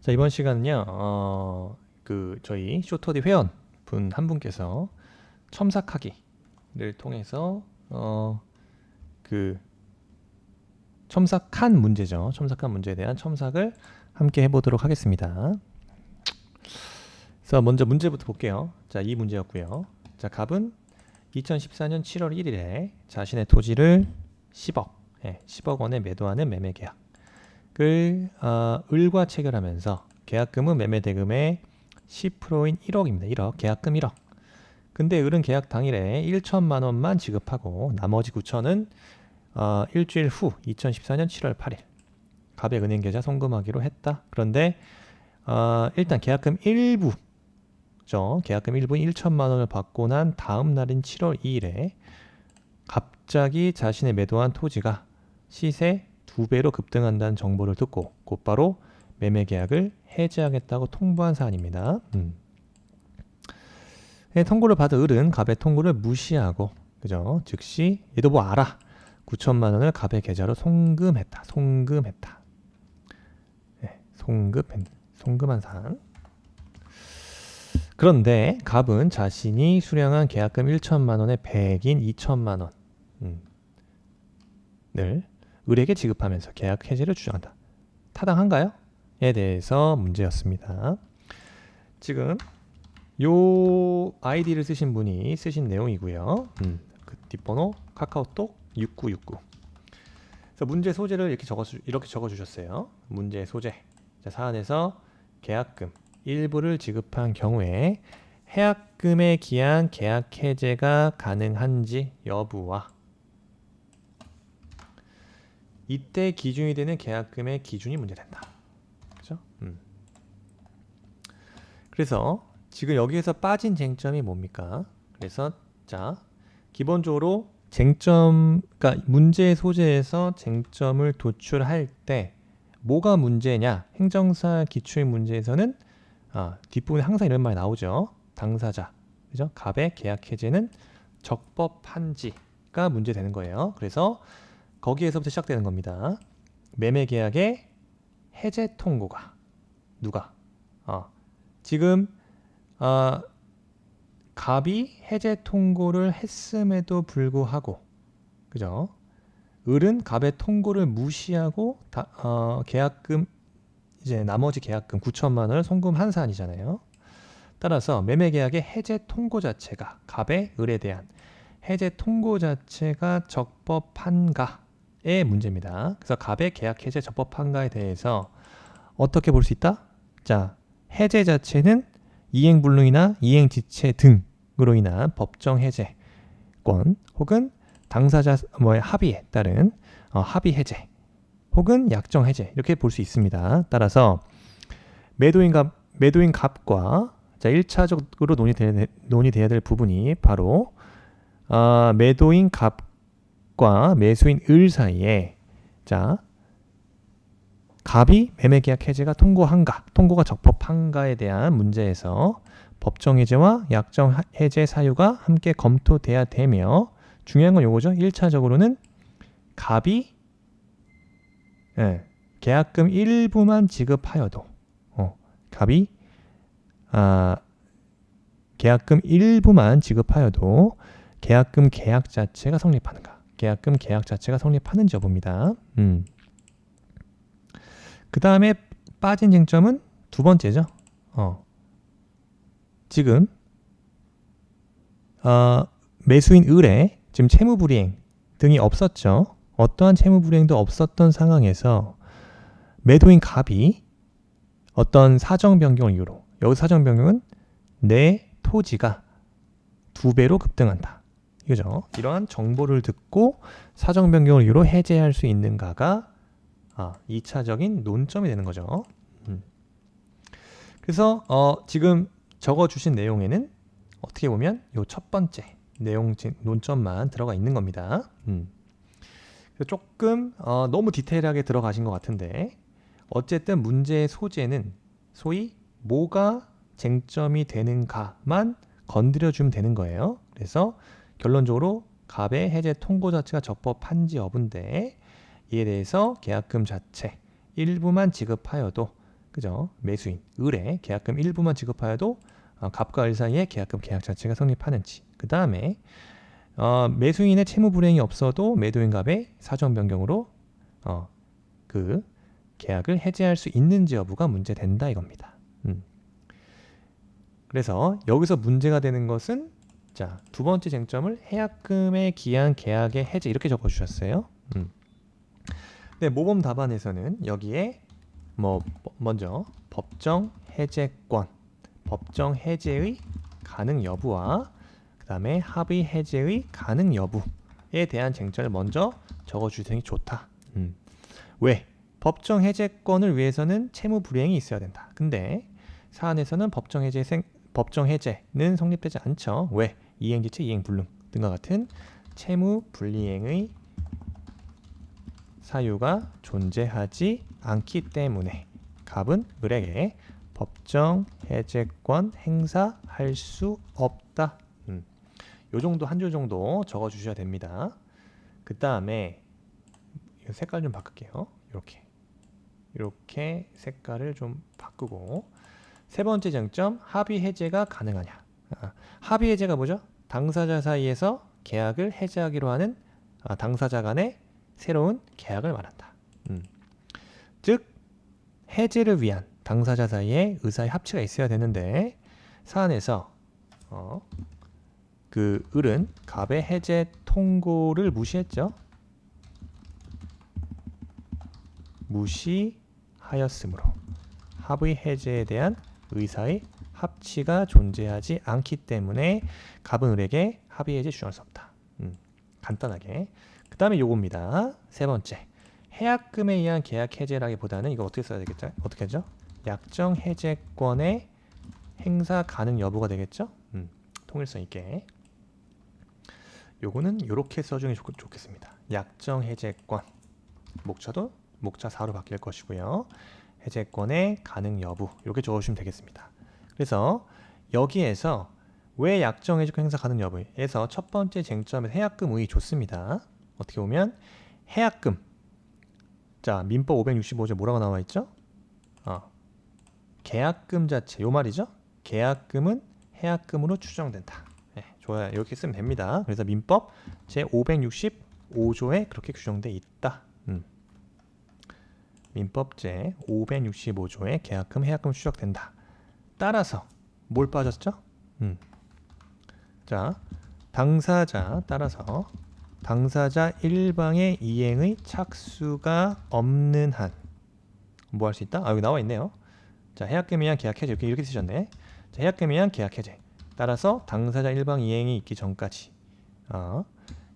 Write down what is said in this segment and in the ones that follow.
자, 이번 시간은요, 저희 쇼터디 회원 분 한 분께서 첨삭하기를 통해서, 그, 첨삭한 문제죠. 첨삭한 문제에 대한 첨삭을 함께 해보도록 하겠습니다. 그래서 먼저 문제부터 볼게요. 자, 이 문제였고요. 자, 갑은 2014년 7월 1일에 자신의 토지를 10억 원에 매도하는 매매 계약을 을과 체결하면서 계약금은 매매 대금의 10%인 1억입니다. 1억, 계약금 1억. 근데 을은 계약 당일에 1천만 원만 지급하고 나머지 9천은 일주일 후 2014년 7월 8일 갑의 은행 계좌 송금하기로 했다. 그런데 일단 계약금 일부죠. 계약금 일부 1천만 원을 받고 난 다음 날인 7월 2일에 갑자기 자신의 매도한 토지가 시세 2배로 급등한다는 정보를 듣고 곧바로 매매 계약을 해지하겠다고 통보한 사안입니다. 통고를 받은 을은 갑의 통고를 무시하고, 그죠? 즉시 얘도 뭐 알아. 9천만 원을 갑의 계좌로 송금했다. 네, 송금한 사안. 그런데 갑은 자신이 수령한 계약금 1천만 원의 100인 2천만 원을 을에게 지급하면서 계약 해지를 주장한다. 타당한가요? 에 대해서 문제였습니다. 지금 요 아이디를 쓰신 분이 쓰신 내용이고요. 그 뒷번호 카카오톡 6969. 그래서 문제 소재를 이렇게 적어주셨어요. 문제 소재. 자, 사안에서 계약금 일부를 지급한 경우에 해약금에 기한 계약 해제가 가능한지 여부와 이때 기준이 되는 계약금의 기준이 문제된다. 그죠? 그래서 지금 여기에서 빠진 쟁점이 뭡니까? 그래서 자, 기본적으로 그러니까 문제 소재에서 쟁점을 도출할 때 뭐가 문제냐? 행정사 기출 문제에서는 뒷부분에 항상 이런 말이 나오죠. 당사자, 그죠? 갑의 계약 해제는 적법한지가 문제되는 거예요. 그래서 거기에서부터 시작되는 겁니다. 매매 계약의 해제 통고가 누가? 지금 갑이 해제 통고를 했음에도 불구하고, 그죠? 을은 갑의 통고를 무시하고 계약금 이제 나머지 계약금 9천만 원을 송금한 사안이잖아요. 따라서 매매 계약의 해제 통고 자체가 갑의 을에 대한 해제 통고 자체가 적법한가의 문제입니다. 그래서 갑의 계약 해제 적법한가에 대해서 어떻게 볼 수 있다? 자, 해제 자체는 이행불능이나 이행지체 등으로 인한 법정 해제권 혹은 당사자 합의에 따른 합의 해제 혹은 약정 해제 이렇게 볼 수 있습니다. 따라서 매도인 갑과 자 1차적으로 논의돼야 될 부분이 바로 매도인 갑과 매수인 을 사이에 자 갑이 매매계약 해제가 통고가 적법한가에 대한 문제에서 법정 해제와 약정 해제 사유가 함께 검토돼야 되며 중요한 건 요거죠. 1차적으로는 갑이 계약금 일부만 지급하여도 갑이 계약금 일부만 지급하여도 계약금 계약 자체가 성립하는가? 계약금 계약 자체가 성립하는지 여부입니다. 그 다음에 빠진 쟁점은 두 번째죠. 지금 매수인 을에 지금 채무불이행 등이 없었죠. 어떠한 채무불이행도 없었던 상황에서 매도인 갑이 어떤 사정 변경을 이유로 여기 사정 변경은 내 토지가 2배로 급등한다. 이거죠. 이러한 정보를 듣고 사정 변경을 이유로 해제할 수 있는가가 2차적인 논점이 되는 거죠. 그래서 지금 적어주신 내용에는 어떻게 보면 요 첫 번째 내용 논점만 들어가 있는 겁니다. 조금 너무 디테일하게 들어가신 것 같은데 어쨌든 문제의 소재는 소위 뭐가 쟁점이 되는가만 건드려주면 되는 거예요. 그래서 결론적으로 갑의 해제 통고 자체가 적법한지 여부인데 이에 대해서 계약금 자체 일부만 지급하여도 그죠? 매수인, 을에 계약금 일부만 지급하여도 갑과 을 사이에 계약금 계약 자체가 성립하는지. 그 다음에 매수인의 채무 불이행이 없어도 매도인 갑의 사정 변경으로 그 계약을 해제할 수 있는지 여부가 문제된다 이겁니다. 그래서 여기서 문제가 되는 것은 자, 두 번째 쟁점을 해약금에 기한 계약의 해제 이렇게 적어주셨어요. 네, 모범 답안에서는 여기에 먼저 법정 해제권, 법정 해제의 가능 여부와 그 다음에 합의 해제의 가능 여부에 대한 쟁점을 먼저 적어주시는 게 좋다. 왜? 법정 해제권을 위해서는 채무 불이행이 있어야 된다. 근데 사안에서는 법정 해제는 성립되지 않죠. 왜? 이행지체, 이행불능 등과 같은 채무 불이행의 사유가 존재하지 않기 때문에 갑은 을에게 법정 해제권 행사할 수 없다. 요 정도 한 줄 정도 적어 주셔야 됩니다. 그 다음에 색깔 좀 바꿀게요. 이렇게 색깔을 좀 바꾸고 세 번째 쟁점 합의 해제가 가능하냐. 합의 해제가 뭐죠? 당사자 사이에서 계약을 해제하기로 하는 당사자 간의 새로운 계약을 말한다. 즉 해제를 위한 당사자 사이에 의사의 합치가 있어야 되는데 사안에서 그 을은 갑의 해제 통고를 무시했죠. 무시하였으므로 합의 해제에 대한 의사의 합치가 존재하지 않기 때문에 갑은 을에게 합의 해제 주장할 수 없다. 간단하게. 그 다음에 요겁니다. 세 번째. 해약금에 의한 계약 해제라기보다는 이거 어떻게 써야 되겠죠? 어떻게 하죠? 약정 해제권의 행사 가능 여부가 되겠죠? 통일성 있게. 요거는 요렇게 써주는 게 좋겠습니다. 약정 해제권. 목차도 목차 4로 바뀔 것이고요. 해제권의 가능 여부 이렇게 적어주시면 되겠습니다. 그래서 여기에서 왜 약정 해제권 행사 가능 여부에서 첫 번째 쟁점에서 해약금 의의 좋습니다. 어떻게 보면 해약금 자 민법 565조 뭐라고 나와 있죠? 계약금 자체 요 말이죠. 계약금은 해약금으로 추정된다. 네, 좋아요. 이렇게 쓰면 됩니다. 그래서 민법 제 565조에 그렇게 규정돼 있다. 민법 제 565조에 계약금, 해약금 추적된다. 따라서 뭘 빠졌죠? 자, 따라서 당사자 일방의 이행의 착수가 없는 한 뭐 할 수 있다? 여기 나와 있네요. 자, 해약금에 의한 계약 해제 이렇게 쓰셨네. 자, 해약금에 의한 계약 해제. 따라서 당사자 일방 이행이 있기 전까지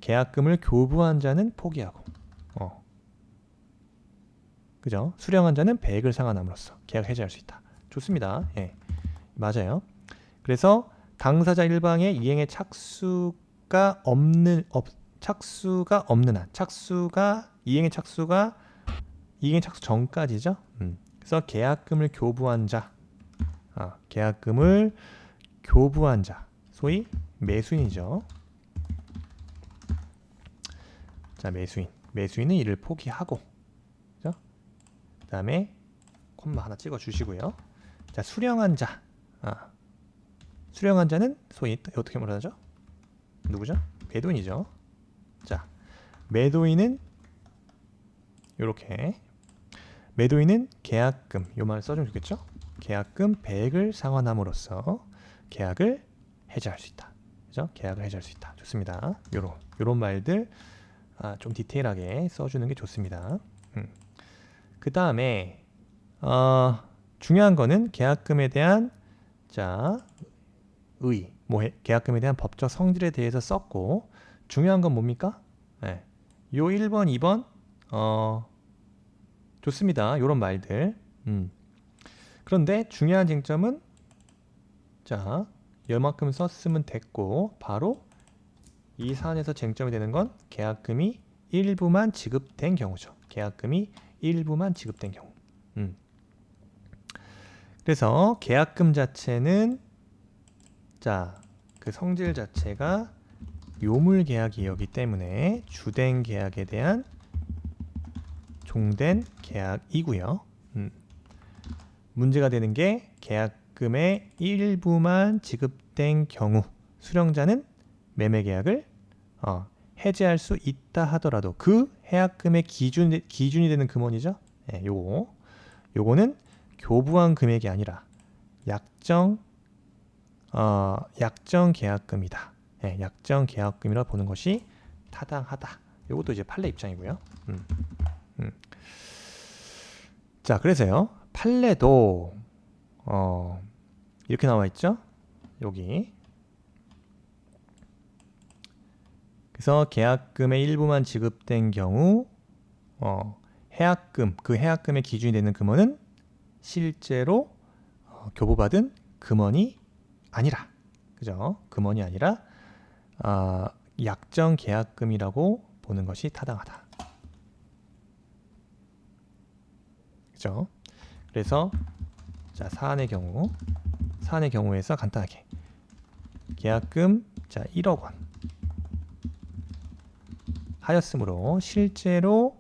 계약금을 교부한 자는 포기하고 그죠? 수령한 자는 배액을 상환함으로써 계약 해제할 수 있다. 좋습니다. 예, 맞아요. 그래서 당사자 일방의 이행의 착수가 없는 한, 이행의 착수 전까지죠. 그래서 계약금을 교부한 자, 소위 매수인이죠. 자, 매수인은 이를 포기하고, 그죠? 그 다음에 콤마 하나 찍어 주시고요. 자, 수령한 자는 소위 어떻게 말하죠? 누구죠? 매도인이죠. 자, 매도인은 이렇게 계약금 요 말 써주면 좋겠죠? 계약금 배액을 상환함으로써 계약을 해제할 수 있다. 그죠? 계약을 해제할 수 있다. 좋습니다. 요런 말들 좀 디테일하게 써주는 게 좋습니다. 그 다음에 중요한 거는 계약금에 대한 계약금에 대한 법적 성질에 대해서 썼고 중요한 건 뭡니까? 네. 요 1번, 2번 좋습니다. 요런 말들. 그런데 중요한 쟁점은 요만큼 썼으면 됐고 바로 이 사안에서 쟁점이 되는 건 계약금이 일부만 지급된 경우죠. 계약금이 일부만 지급된 경우. 그래서 계약금 자체는 그 성질 자체가 요물 계약이었기 때문에 주된 계약에 대한 종된 계약이고요. 문제가 되는 게 계약금의 일부만 지급된 경우 수령자는 매매 계약을 해지할 수 있다 하더라도 그 해약금의 기준이 되는 금원이죠. 네, 요거는 교부한 금액이 아니라 약정 계약금이다. 네, 약정 계약금이라 보는 것이 타당하다. 요것도 이제 판례 입장이고요. 자, 그래서요. 판례도 이렇게 나와 있죠. 여기. 그래서 계약금의 일부만 지급된 경우 그 해약금의 기준이 되는 금원은 실제로 교부받은 금원이 아니라, 그죠? 금원이 아니라 약정 계약금이라고 보는 것이 타당하다. 그죠? 그래서 자, 사안의 경우에서 간단하게 계약금 1억 원 하였으므로 실제로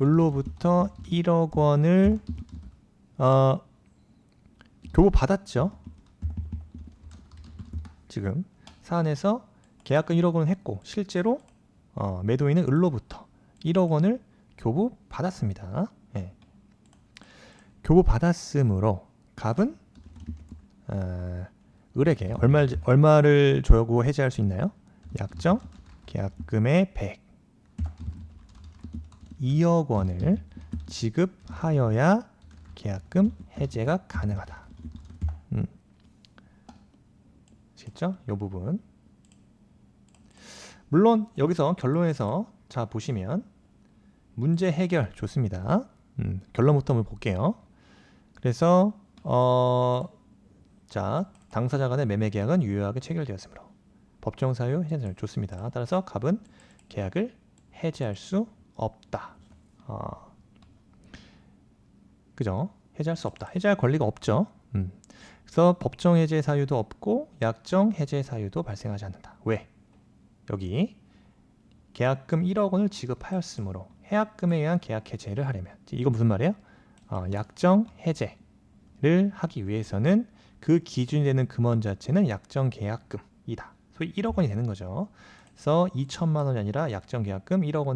을로부터 1억 원을 교부받았죠. 지금 사안에서 계약금 1억 원을 했고 실제로 매도인은 을로부터 1억 원을 교부받았습니다. 네. 교부받았으므로 갑은 을에게 얼마를 줘고 해지할 수 있나요? 약정 계약금의 2억 원을 지급하여야 계약금 해제가 가능하다. 아시겠죠? 이 부분. 물론 여기서 결론에서 자 보시면 문제 해결 좋습니다. 결론부터 한번 볼게요. 그래서 자 당사자 간의 매매 계약은 유효하게 체결되었으므로 법정 사유 해제 좋습니다. 따라서 갑은 계약을 해지할 수 없다. 그죠? 해지할 수 없다. 해지할 권리가 없죠. 그래서 법정 해제 사유도 없고 약정 해제 사유도 발생하지 않는다. 왜? 여기 계약금 1억 원을 지급하였으므로 해약금에 의한 계약 해제를 하려면 이거 무슨 말이에요? 약정 해제를 하기 위해서는 그 기준이 되는 금원 자체는 약정 계약금이다. 소위 1억 원이 되는 거죠. 그래서 2천만 원이 아니라 약정 계약금 1억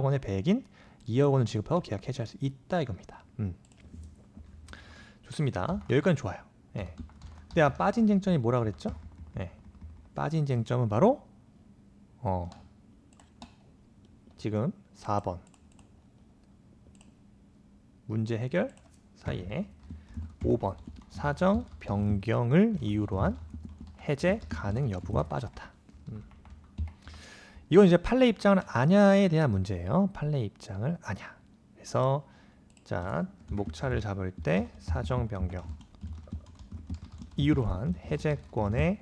원의 배액인 2억 원을 지급하고 계약 해지할 수 있다 이겁니다. 좋습니다. 여기까지 좋아요. 네. 근데 빠진 쟁점이 뭐라 그랬죠? 네. 빠진 쟁점은 바로 지금 4번 문제 해결 사이에 5번 사정 변경을 이유로 한 해제 가능 여부가 빠졌다. 이건 이제 판례 입장을 아냐에 대한 문제예요. 판례 입장을 아냐. 그래서 자 목차를 잡을 때 사정 변경 이유로 한 해제권의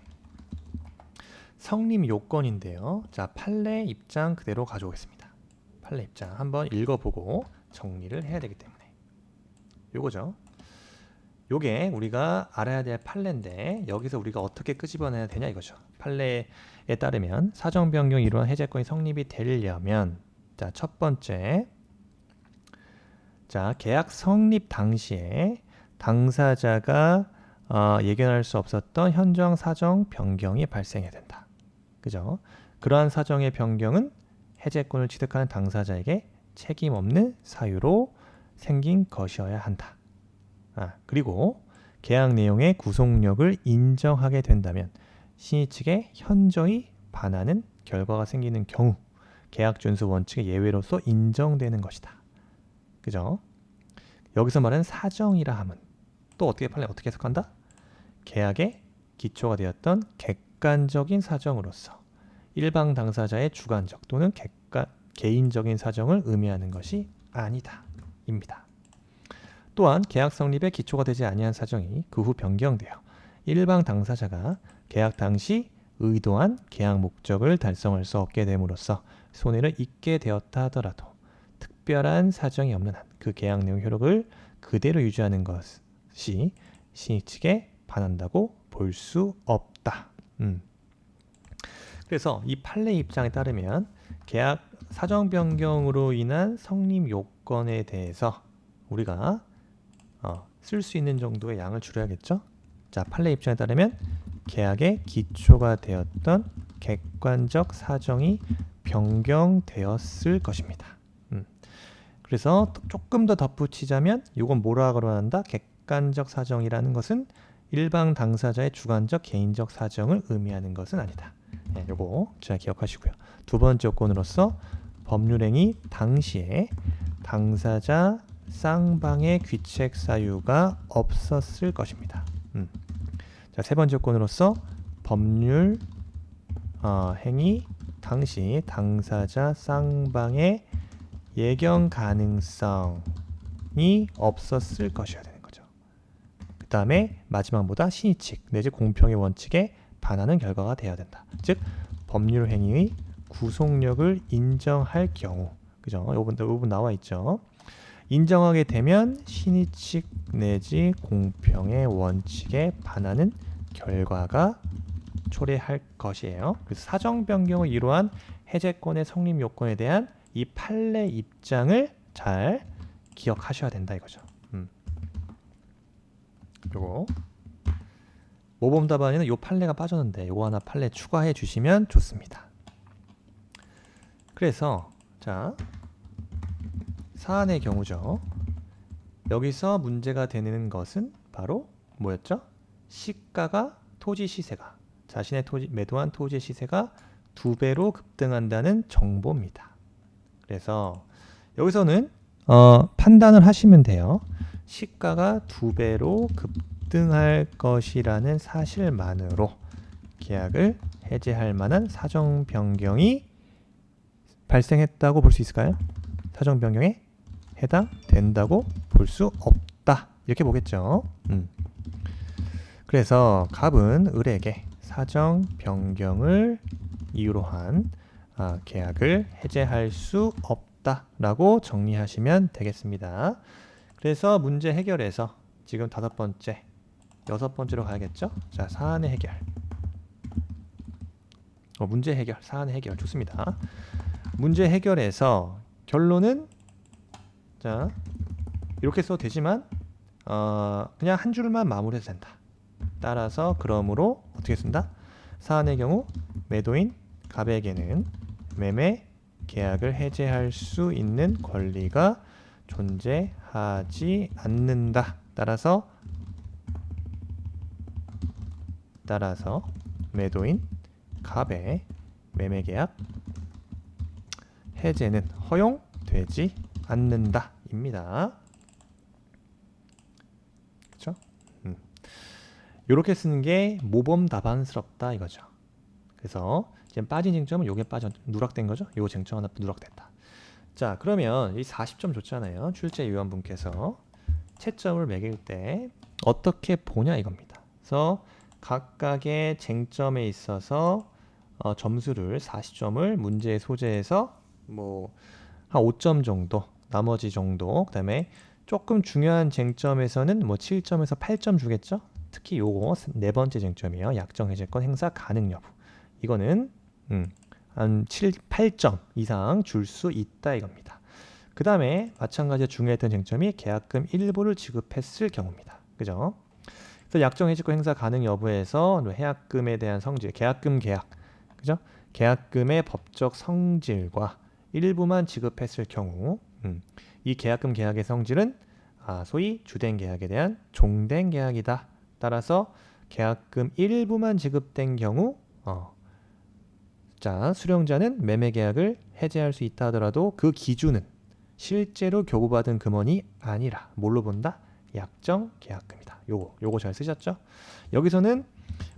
성립 요건인데요. 자 판례 입장 그대로 가져오겠습니다. 판례 입장 한번 읽어보고 정리를 해야 되기 때문에 요거죠. 요게 우리가 알아야 될 판례인데 여기서 우리가 어떻게 끄집어내야 되냐 이거죠. 판례에 따르면 사정 변경 이루한 해제권이 성립이 되려면 자, 첫 번째 자, 계약 성립 당시에 당사자가 예견할 수 없었던 현장 사정 변경이 발생해야 된다. 그죠? 그러한 사정의 변경은 해제권을 취득하는 당사자에게 책임 없는 사유로 생긴 것이어야 한다. 그리고 계약 내용의 구속력을 인정하게 된다면 신의 측에 현저히 반하는 결과가 생기는 경우 계약 준수 원칙의 예외로서 인정되는 것이다. 그죠? 여기서 말하는 사정이라 함은 또 어떻게 해석한다? 계약의 기초가 되었던 객관적인 사정으로서 일방 당사자의 주관적 또는 개인적인 사정을 의미하는 것이 아니다. 입니다. 또한 계약 성립에 기초가 되지 아니한 사정이 그 후 변경되어 일방 당사자가 계약 당시 의도한 계약 목적을 달성할 수 없게 됨으로써 손해를 입게 되었다 하더라도 특별한 사정이 없는 한 그 계약 내용 효력을 그대로 유지하는 것이 신의 측에 반한다고 볼 수 없다. 그래서 이 판례 입장에 따르면 계약 사정 변경으로 인한 성립 요건에 대해서 우리가 쓸 수 있는 정도의 양을 줄여야겠죠. 자, 판례 입장에 따르면 계약의 기초가 되었던 객관적 사정이 변경되었을 것입니다. 그래서 조금 더 덧붙이자면 이건 뭐라 그러는다? 객관적 사정이라는 것은 일방 당사자의 주관적 개인적 사정을 의미하는 것은 아니다. 네, 요거 잘 기억하시고요. 두 번째 요건으로서 법률행위 당시에 당사자 쌍방의 귀책 사유가 없었을 것입니다. 자, 세 번째 요건으로서 법률 행위 당시 당사자 쌍방의 예견 가능성이 없었을 것이어야 되는 거죠. 그 다음에 마지막보다 신의칙 내지 공평의 원칙에 반하는 결과가 되어야 된다. 즉 법률 행위의 구속력을 인정할 경우, 그죠? 요 부분 나와 있죠. 인정하게 되면 신의칙 내지 공평의 원칙에 반하는 결과가 초래할 것이에요. 그래서 사정 변경을 이루한 해제권의 성립 요건에 대한 이 판례 입장을 잘 기억하셔야 된다 이거죠. 요거 모범 답안에는 요 판례가 빠졌는데 요거 하나 판례 추가해 주시면 좋습니다. 그래서 자, 사안의 경우죠. 여기서 문제가 되는 것은 바로 뭐였죠? 시가가 토지 시세가 자신의 매도한 토지 시세가 2배로 급등한다는 정보입니다. 그래서 여기서는 판단을 하시면 돼요. 시가가 2배로 급등할 것이라는 사실만으로 계약을 해제할 만한 사정 변경이 발생했다고 볼 수 있을까요? 사정 변경에 해당된다고 볼 수 없다. 이렇게 보겠죠. 그래서 갑은 을에게 사정 변경을 이유로 한 계약을 해제할 수 없다라고 정리하시면 되겠습니다. 그래서 문제 해결에서 지금 5번째, 6번째로 가야겠죠? 자, 사안의 해결. 문제 해결, 사안의 해결 좋습니다. 문제 해결에서 결론은 자, 이렇게 써도 되지만 그냥 한 줄만 마무리해도 된다. 따라서 그러므로 어떻게 쓴다? 사안의 경우 매도인 갑에게는 매매 계약을 해제할 수 있는 권리가 존재하지 않는다. 따라서 매도인 갑의 매매 계약 해제는 허용되지 않는다 입니다. 그렇죠? 이렇게 쓰는 게 모범 답안스럽다 이거죠. 그래서 지금 빠진 쟁점은 요게 누락된 거죠. 요 쟁점 하나 누락됐다. 자, 그러면 이 40점 줬잖아요. 출제 위원분께서 채점을 매길 때 어떻게 보냐 이겁니다. 그래서 각각의 쟁점에 있어서 점수를 40점을 문제의 소재에서 뭐 한 5점 정도, 나머지 정도, 그다음에 조금 중요한 쟁점에서는 뭐 7점에서 8점 주겠죠. 특히 요거 네 번째 쟁점이에요. 약정 해제권 행사 가능 여부. 이거는 한 7, 8점 이상 줄 수 있다 이겁니다. 그 다음에 마찬가지로 중요했던 쟁점이 계약금 일부를 지급했을 경우입니다. 그죠? 그래서 약정 해지권 행사 가능 여부에서 해약금에 대한 성질, 계약금 계약, 그죠? 계약금의 법적 성질과 일부만 지급했을 경우, 이 계약금 계약의 성질은 소위 주된 계약에 대한 종된 계약이다. 따라서 계약금 일부만 지급된 경우, 자, 수령자는 매매 계약을 해제할 수 있다 하더라도 그 기준은 실제로 교부받은 금원이 아니라 뭘로 본다? 약정 계약금이다. 요거 잘 쓰셨죠? 여기서는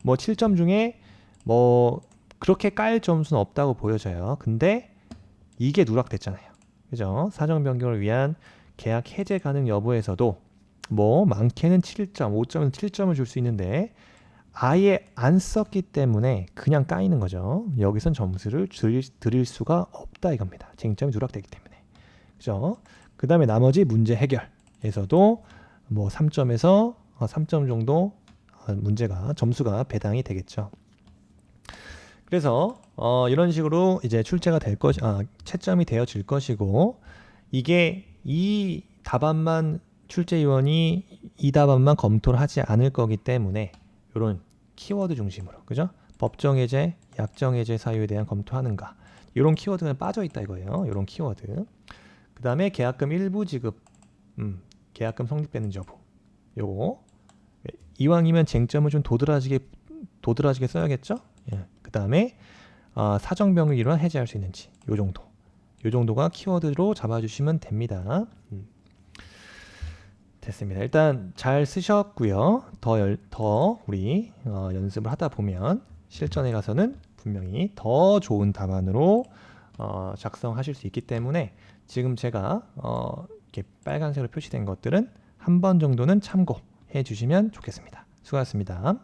뭐 7점 중에 뭐 그렇게 깔 점수는 없다고 보여져요. 근데 이게 누락됐잖아요. 그죠? 사정 변경을 위한 계약 해제 가능 여부에서도 뭐 많게는 7점, 5점에서 7점을 줄 수 있는데 아예 안 썼기 때문에 그냥 까이는 거죠. 여기선 점수를 드릴 수가 없다 이겁니다. 쟁점이 누락되기 때문에. 그죠? 그 다음에 나머지 문제 해결에서도 뭐 3점에서 3점 정도 점수가 배당이 되겠죠. 그래서 이런 식으로 이제 출제가 될 채점이 되어질 것이고, 이게 이 답안만 출제위원이 이 답안만 검토를 하지 않을 거기 때문에 이런 키워드 중심으로, 그죠? 법정 해제, 약정 해제 사유에 대한 검토하는가, 이런 키워드는 빠져 있다 이거예요. 이런 키워드. 그 다음에 계약금 일부 지급, 계약금 성립되는지 여부. 요거 이왕이면 쟁점을 좀 도드라지게 써야겠죠? 예. 그 다음에 사정병을 이루어 해제할 수 있는지, 요 정도. 요 정도가 키워드로 잡아주시면 됩니다. 됐습니다. 일단 잘 쓰셨고요. 더 우리 연습을 하다 보면 실전에 가서는 분명히 더 좋은 답안으로 작성하실 수 있기 때문에 지금 제가 이렇게 빨간색으로 표시된 것들은 한 번 정도는 참고해 주시면 좋겠습니다. 수고하셨습니다.